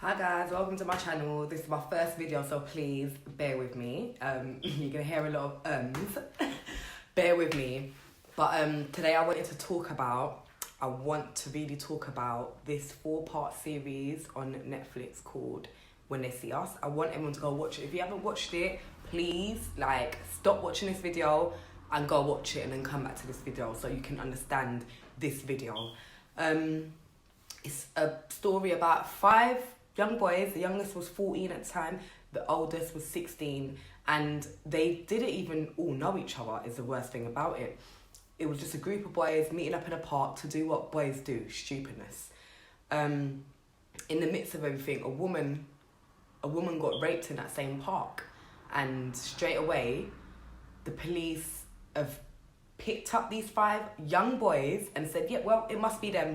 Hi guys, welcome to my channel. This is my first video, so please bear with me. You're gonna hear a lot of ums. Bear with me. But today I want to really talk about this 4-part series on Netflix called When They See Us. I want everyone to go watch it. If you haven't watched it, please stop watching this video and go watch it and then come back to this video so you can understand this video. It's a story about 5 young boys. The youngest was 14 at the time, the oldest was 16, and they didn't even all know each other is the worst thing about it. It was just a group of boys meeting up in a park to do what boys do, stupidness. In the midst of everything, a woman got raped in that same park, and straight away the police have picked up these 5 young boys and said, yeah, well, it must be them,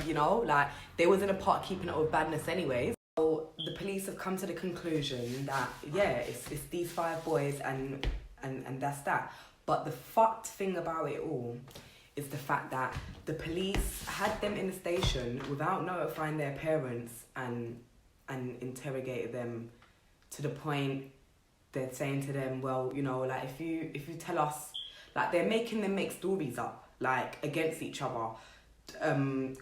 they was in a park keeping up with badness anyways. So the police have come to the conclusion that, yeah, it's these 5 boys and that's that. But the fucked thing about it all is the fact that the police had them in the station without notifying their parents and interrogated them to the point they're saying to them, well, if you tell us, they're making them make stories up, against each other.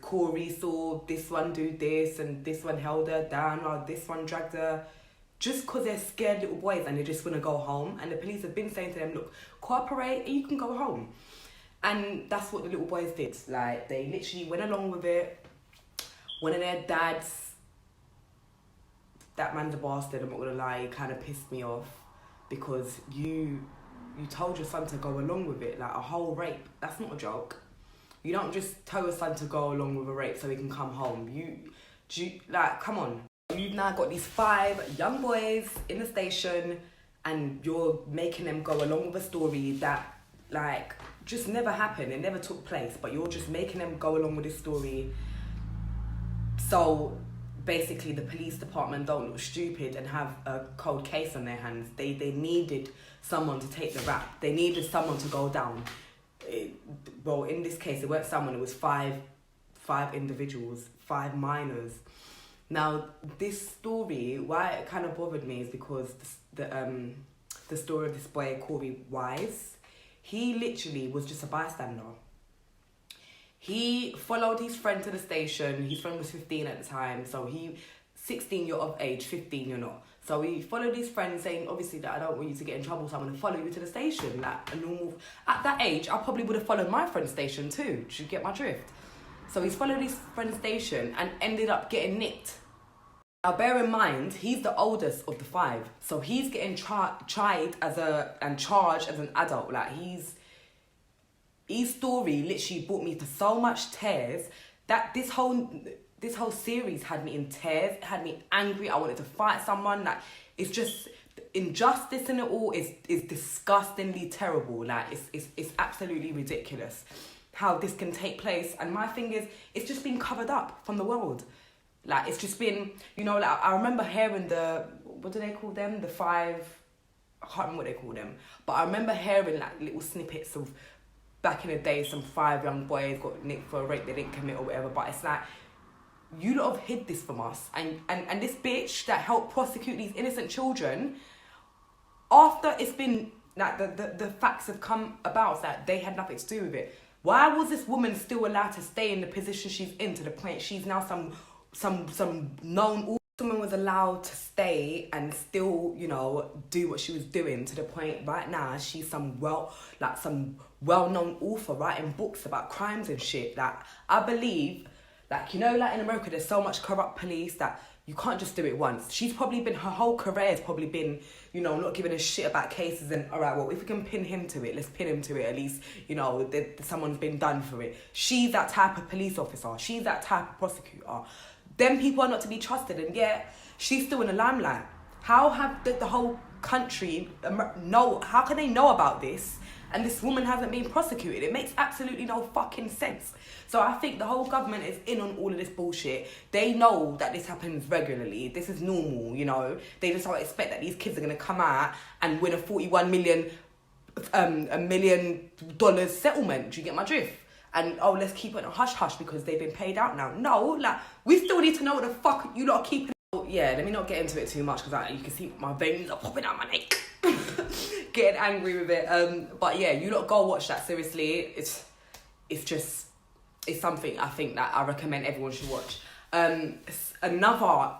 Corey saw this one do this and this one held her down or this one dragged her, just because they're scared little boys and they just want to go home. And the police have been saying to them, look, cooperate and you can go home. And that's what the little boys did. They literally went along with it. One of their dads, that man's a bastard, I'm not gonna lie, he kind of pissed me off, because you told your son to go along with it, a whole rape. That's not a joke. You don't just tell your son to go along with a rape so he can come home. Come on. You've now got these 5 young boys in the station and you're making them go along with a story that, just never happened. It never took place, but you're just making them go along with this story. So basically the police department don't look stupid and have a cold case on their hands. They needed someone to take the rap. They needed someone to go down. In this case, it weren't someone, it was 5 individuals, 5 minors. Now, this story, why it kind of bothered me is because the story of this boy, Corey Wise, he literally was just a bystander. He followed his friend to the station. His friend was 15 at the time, so 16 you're of age, 15 you're not. So he followed his friend saying, obviously, that I don't want you to get in trouble, so I'm going to follow you to the station. At that age, I probably would have followed my friend's station too. Do you get my drift? So he's followed his friend's station and ended up getting nicked. Now bear in mind, he's the oldest of the 5. So he's getting charged as an adult. His story literally brought me to so much tears that this whole series had me in tears, had me angry. I wanted to fight someone. It's just injustice in it all is disgustingly terrible. It's absolutely ridiculous how this can take place. And my thing is, it's just been covered up from the world. It's just been, I remember hearing what do they call them? The 5, I can't remember what they call them. But I remember hearing little snippets of back in the day, some 5 young boys got nicked for a rape they didn't commit or whatever. But it's you lot have hid this from us. And this bitch that helped prosecute these innocent children, after it's been, the facts have come about that they had nothing to do with it. Why was this woman still allowed to stay in the position she's in, to the point she's now some known... Someone was allowed to stay and still, do what she was doing, to the point right now she's some well-known author writing books about crimes and shit. I believe... in America, there's so much corrupt police that you can't just do it once. She's probably been, her whole career has probably been, not giving a shit about cases and, all right, well, if we can pin him to it, let's pin him to it. At least, someone's been done for it. She's that type of police officer. She's that type of prosecutor. Them people are not to be trusted, and yet she's still in the limelight. How have the whole country how can they know about this and this woman hasn't been prosecuted? It makes absolutely no fucking sense. So I think the whole government is in on all of this bullshit. They know that this happens regularly. This is normal, They just don't expect that these kids are going to come out and win a $41 million settlement. Do you get my drift? And, let's keep it a hush-hush because they've been paid out now. No, we still need to know what the fuck you lot are keeping. yeah, let me not get into it too much because you can see my veins are popping out my neck. Getting angry with it. But yeah, you lot go watch that. Seriously, it's something I think that I recommend everyone should watch. Another,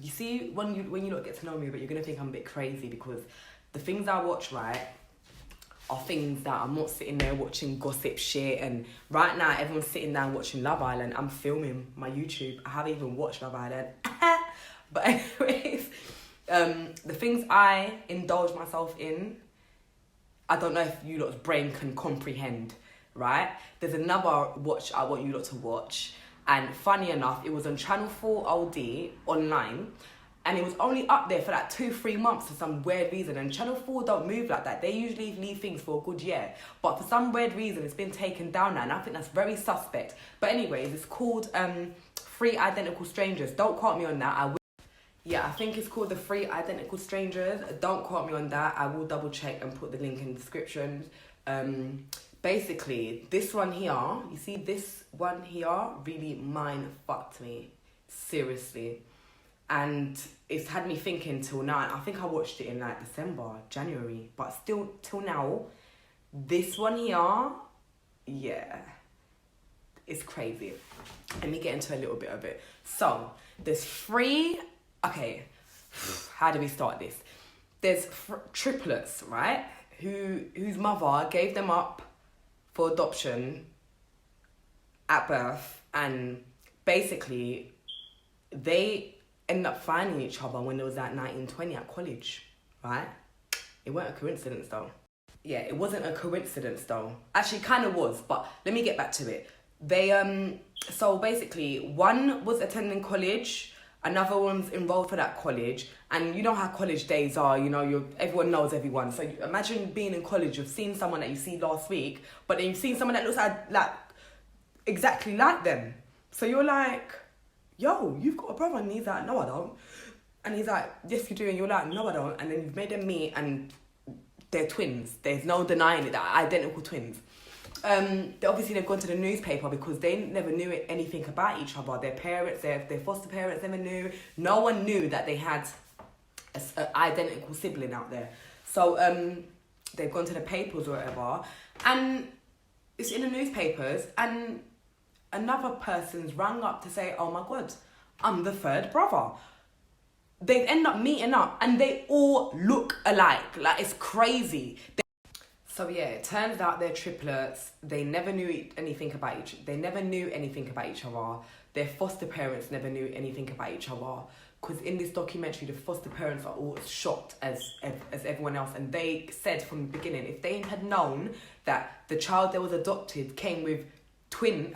you see, when you lot get to know me, but you're gonna think I'm a bit crazy because the things I watch, right, are things that I'm not sitting there watching gossip shit. And right now, everyone's sitting down watching Love Island. I'm filming my YouTube. I haven't even watched Love Island. But anyways, the things I indulge myself in, I don't know if you lot's brain can comprehend, right? There's another watch I want you lot to watch. And funny enough, it was on Channel 4 OD online. And it was only up there for like 2-3 months for some weird reason. And Channel 4 don't move like that. They usually leave things for a good year. But for some weird reason, it's been taken down now. And I think that's very suspect. But anyways, it's called 3 Identical Strangers. Don't quote me on that. Yeah, I think it's called The 3 Identical Strangers. Don't quote me on that. I will double check and put the link in the description. Basically, this one here, you see this one here, really mind fucked me. Seriously. And it's had me thinking till now. I think I watched it in like December, January. But still, till now, this one here, yeah, it's crazy. Let me get into a little bit of it. So, there's 3... Okay, how do we start this? There's triplets, right? Whose mother gave them up for adoption at birth. And basically, they ended up finding each other when they was at 1920 at college, right? It weren't a coincidence though. Yeah, it wasn't a coincidence though. Actually, kind of was, but let me get back to it. They, so basically, one was attending college, another one's enrolled for that college, and you know how college days are, you know, everyone knows everyone. So imagine being in college, you've seen someone that you see last week, but then you've seen someone that looks like exactly like them. So you're like, yo, you've got a brother. And he's like, no, I don't. And he's like, yes, you do. And you're like, no, I don't. And then you've made them meet and they're twins. There's no denying it, they're identical twins. They've gone to the newspaper because they never knew anything about each other. Their parents, their foster parents never knew. No one knew that they had an identical sibling out there. So they've gone to the papers or whatever. And it's in the newspapers. And another person's rang up to say, oh my God, I'm the third brother. They end up meeting up and they all look alike. Like, it's crazy. So yeah, it turns out they're triplets. They never knew anything about each other. Their foster parents never knew anything about each other. Because in this documentary, the foster parents are all shocked as everyone else. And they said from the beginning, if they had known that the child that was adopted came with twin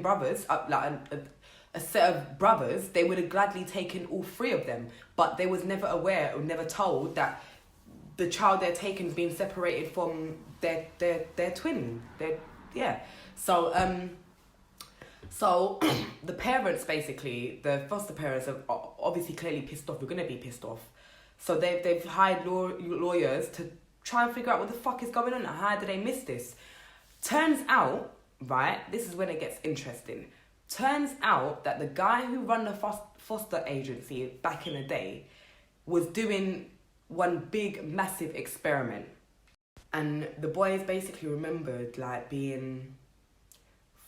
brothers, like a set of brothers, they would have gladly taken all 3 of them. But they was never aware or never told that the child they're taking is being separated from their twin. So the parents, basically, the foster parents are obviously clearly pissed off. We're gonna be pissed off. So they've hired lawyers to try and figure out what the fuck is going on. How did they miss this? Turns out, right, this is when it gets interesting. Turns out that the guy who ran the foster agency back in the day was doing one big, massive experiment. And the boys basically remembered, like, being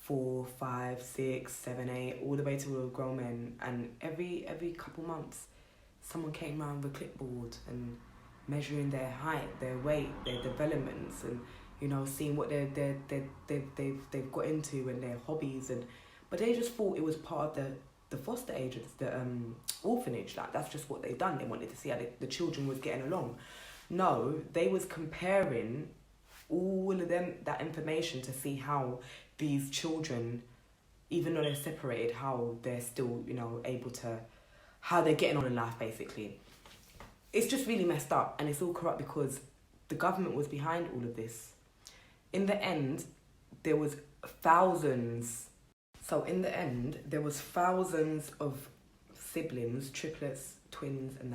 4, 5, 6, 7, 8, all the way to grown men. And every couple months, someone came around with a clipboard and measuring their height, their weight, their developments, and, you know, seeing what they've got into and their hobbies. But they just thought it was part of the foster agents, the orphanage. Like, that's just what they done. They wanted to see how the children was getting along. No, they was comparing all of that information to see how these children, even though they're separated, how they're still, you know, able to, how they're getting on in life, basically. It's just really messed up, and it's all corrupt because the government was behind all of this. In the end, there was thousands of siblings, triplets, twins, and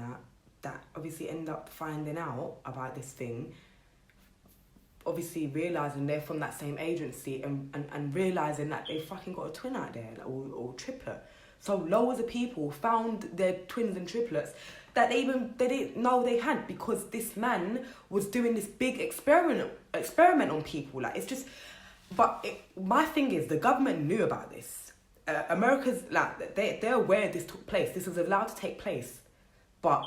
that obviously end up finding out about this thing, obviously realising they're from that same agency and realising that they fucking got a twin out there, or triplet. So loads of people found their twins and triplets that they didn't know they had, because this man was doing this big experiment on people. Like, it's just, my thing is, the government knew about this. America's, like, they're aware this took place. This was allowed to take place, but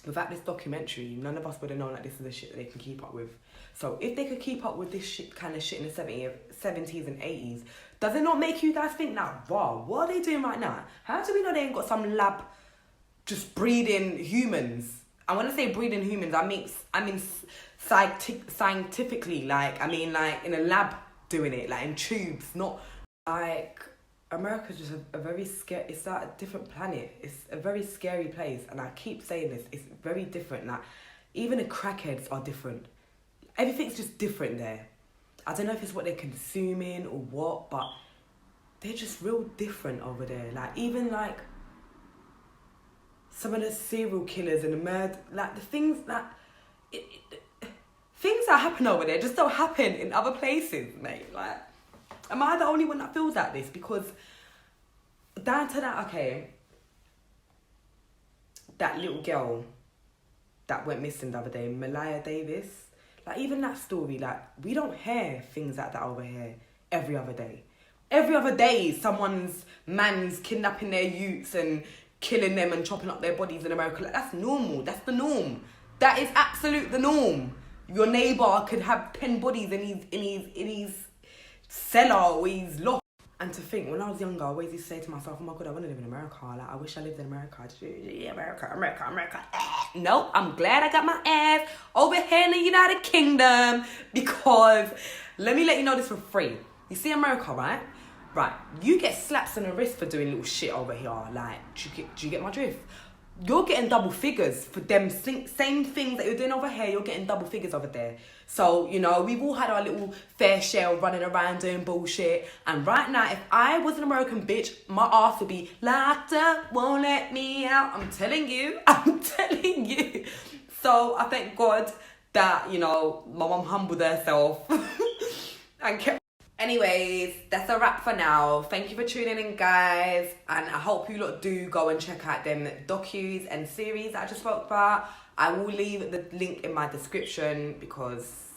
without this documentary, none of us would have known that this is the shit that they can keep up with. So if they could keep up with this kind of shit in the 70s and 80s, does it not make you guys think now, wow, what are they doing right now? How do we know they ain't got some lab just breeding humans? And when I say breeding humans, I mean scientifically, like in a lab doing it, like in tubes, not like... America's just a very scary... It's like a different planet. It's a very scary place. And I keep saying this. It's very different. Like, even the crackheads are different. Everything's just different there. I don't know if it's what they're consuming or what, but they're just real different over there. Like, even, like, some of the serial killers and the murder... Like, the things that... things that happen over there just don't happen in other places, mate. Like... Am I the only one that feels like this? Because down to that, okay, that little girl that went missing the other day, Malaya Davis, like, even that story, like, we don't hear things like that over here every other day. Every other day, man's kidnapping their youths and killing them and chopping up their bodies in America. Like, that's normal. That's the norm. That is absolute the norm. Your neighbour could have 10 bodies in his cellar or he's lost. And to think, when I was younger, I always used to say to myself, oh my God, I want to live in America. Like, I wish I lived in America. Yeah, America. Nope, I'm glad I got my ass over here in the United Kingdom, because let me let you know this for free. You see America, right? Right, you get slaps on the wrist for doing little shit over here. Like, do you get my drift? You're getting double figures for them same things that you're doing over here. You're getting double figures over there. So, you know, we've all had our little fair share of running around doing bullshit. And right now, if I was an American bitch, my ass would be locked up, won't let me out. I'm telling you. So I thank God that, you know, my mum humbled herself and kept... Anyways, that's a wrap for now. Thank you for tuning in, guys. And I hope you lot do go and check out them docus and series that I just spoke about. I will leave the link in my description, because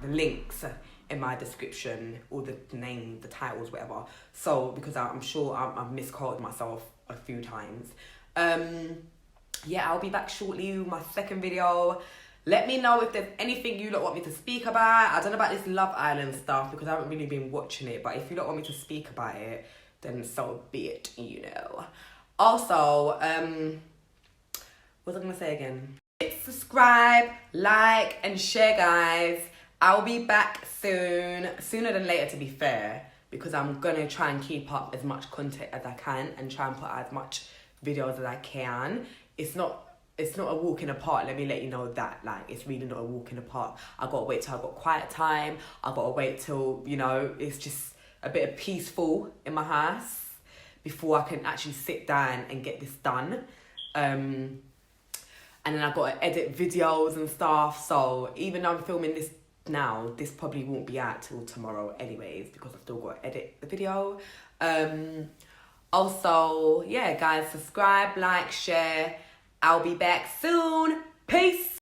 the links in my description, or the name, the titles, whatever. So, because I'm sure I've misquoted myself a few times. Yeah, I'll be back shortly with my second video. Let me know if there's anything you lot want me to speak about. I don't know about this Love Island stuff, because I haven't really been watching it. But if you lot want me to speak about it, then so be it, you know. Also, what was I going to say again? Subscribe, like, and share, guys. I'll be back soon. Sooner than later, to be fair. Because I'm going to try and keep up as much content as I can. And try and put out as much videos as I can. It's not a walk in the park, let me let you know that. Like, it's really not a walk in the park. I gotta wait till I've got quiet time. I gotta wait till, you know, it's just a bit of peaceful in my house before I can actually sit down and get this done. And then I've got to edit videos and stuff. So even though I'm filming this now, this probably won't be out till tomorrow anyways, because I've still got to edit the video. Also, yeah, guys, subscribe, like, share. I'll be back soon. Peace.